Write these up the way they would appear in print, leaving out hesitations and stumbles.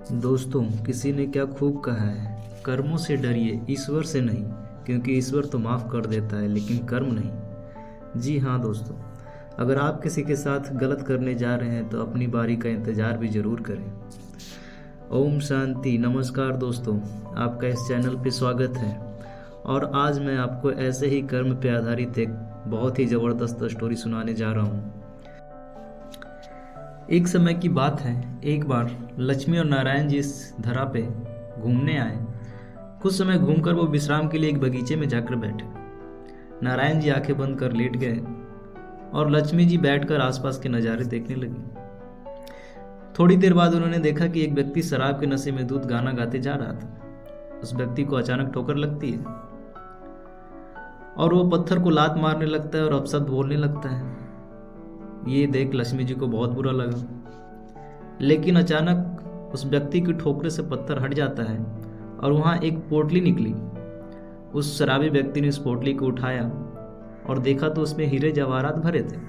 दोस्तों, किसी ने क्या खूब कहा है, कर्मों से डरिए, ईश्वर से नहीं, क्योंकि ईश्वर तो माफ़ कर देता है लेकिन कर्म नहीं। जी हाँ दोस्तों, अगर आप किसी के साथ गलत करने जा रहे हैं तो अपनी बारी का इंतज़ार भी ज़रूर करें। ओम शांति। नमस्कार दोस्तों, आपका इस चैनल पे स्वागत है। और आज मैं आपको ऐसे ही कर्म पे आधारित एक बहुत ही ज़बरदस्त स्टोरी सुनाने जा रहा हूँ। एक समय की बात है, एक बार लक्ष्मी और नारायण जी इस धरा पे घूमने आए। कुछ समय घूमकर वो विश्राम के लिए एक बगीचे में जाकर बैठे। नारायण जी आंखें बंद कर लेट गए और लक्ष्मी जी बैठकर आसपास के नज़ारे देखने लगी। थोड़ी देर बाद उन्होंने देखा कि एक व्यक्ति शराब के नशे में धुत गाना गाते जा रहा था। उस व्यक्ति को अचानक ठोकर लगती है और वो पत्थर को लात मारने लगता है और अपशब्द बोलने लगता है। ये देख लक्ष्मी जी को बहुत बुरा लगा, लेकिन अचानक उस व्यक्ति की ठोकरे से पत्थर हट जाता है और वहाँ एक पोटली निकली। उस शराबी व्यक्ति ने उस पोटली को उठाया और देखा तो उसमें हीरे जवाहरात भरे थे।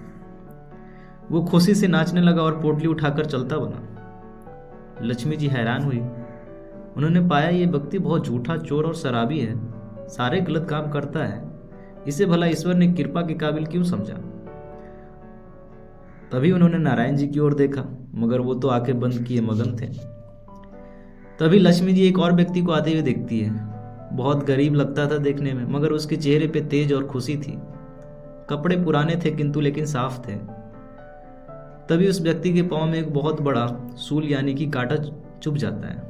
वो खुशी से नाचने लगा और पोटली उठाकर चलता बना। लक्ष्मी जी हैरान हुई। उन्होंने पाया ये व्यक्ति बहुत झूठा, चोर और शराबी है, सारे गलत काम करता है। इसे भला ईश्वर ने कृपा के काबिल क्यों समझा? तभी उन्होंने नारायण जी की ओर देखा, मगर वो तो आंखें बंद किए मगन थे। तभी लक्ष्मी जी एक और व्यक्ति को आते हुए देखती है। बहुत गरीब लगता था देखने में, मगर उसके चेहरे पे तेज और खुशी थी। कपड़े पुराने थे किंतु लेकिन साफ थे। तभी उस व्यक्ति के पांव में एक बहुत बड़ा सूल यानी कि कांटा चुभ जाता है।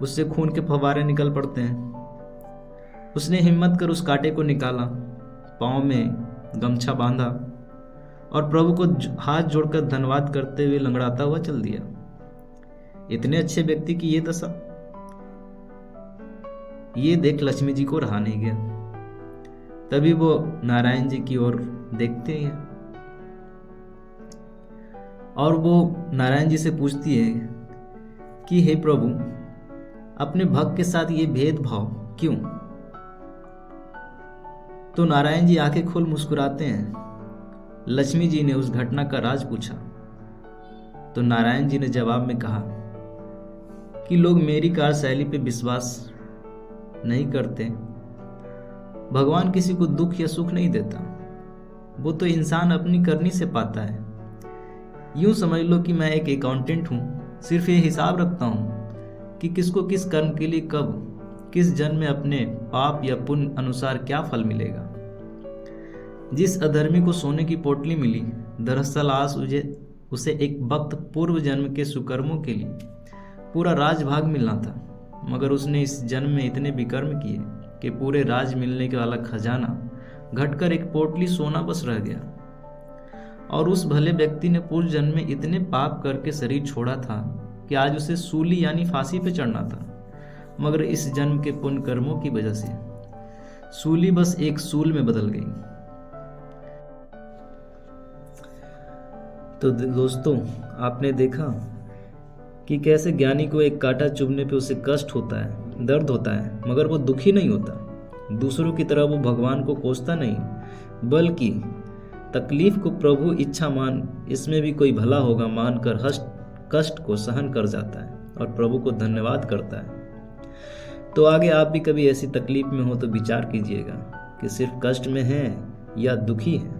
उससे खून के फव्वारे निकल पड़ते हैं। उसने हिम्मत कर उस कांटे को निकाला, पांव में गमछा बांधा और प्रभु को हाथ जोड़कर धन्यवाद करते हुए लंगड़ाता हुआ चल दिया। इतने अच्छे व्यक्ति की ये दशा। ये देख लक्ष्मी जी को रहा नहीं गया। तभी वो नारायण जी की ओर देखते हैं और वो नारायण जी से पूछती है कि हे प्रभु, अपने भक्त के साथ ये भेदभाव क्यों? तो नारायण जी आंखें खोल मुस्कुराते हैं। लक्ष्मी जी ने उस घटना का राज पूछा तो नारायण जी ने जवाब में कहा कि लोग मेरी कार्यशैली पे विश्वास नहीं करते। भगवान किसी को दुख या सुख नहीं देता, वो तो इंसान अपनी करनी से पाता है। यूं समझ लो कि मैं एक अकाउंटेंट हूँ, सिर्फ ये हिसाब रखता हूँ कि किसको किस कर्म के लिए कब, किस जन्म में अपने पाप या पुण्य अनुसार क्या फल मिलेगा। जिस अधर्मी को सोने की पोटली मिली, दरअसल आज उसे एक वक्त पूर्व जन्म के सुकर्मों के लिए पूरा राजभाग मिलना था, मगर उसने इस जन्म में इतने विकर्म किए कि पूरे राज मिलने के वाला खजाना घटकर एक पोटली सोना बस रह गया। और उस भले व्यक्ति ने पूर्व जन्म में इतने पाप करके शरीर छोड़ा था कि आज उसे सूली यानी फांसी पे चढ़ना था, मगर इस जन्म के पुण्य कर्मों की वजह से सूली बस एक सूल में बदल गई। तो दोस्तों, आपने देखा कि कैसे ज्ञानी को एक कांटा चुभने पे उसे कष्ट होता है, दर्द होता है, मगर वो दुखी नहीं होता। दूसरों की तरह वो भगवान को कोसता नहीं, बल्कि तकलीफ को प्रभु इच्छा मान, इसमें भी कोई भला होगा मानकर कष्ट को सहन कर जाता है और प्रभु को धन्यवाद करता है। तो आगे आप भी कभी ऐसी तकलीफ में हो तो विचार कीजिएगा कि सिर्फ कष्ट में हैं या दुखी हैं।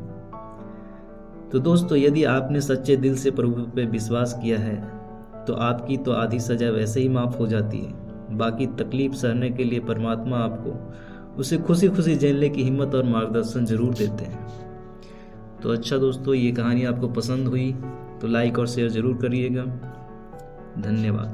तो दोस्तों, यदि आपने सच्चे दिल से प्रभु पे विश्वास किया है तो आपकी तो आधी सजा वैसे ही माफ़ हो जाती है। बाकी तकलीफ सहने के लिए परमात्मा आपको उसे खुशी खुशी झेलने की हिम्मत और मार्गदर्शन जरूर देते हैं। तो अच्छा दोस्तों, ये कहानी आपको पसंद हुई तो लाइक और शेयर ज़रूर करिएगा। धन्यवाद।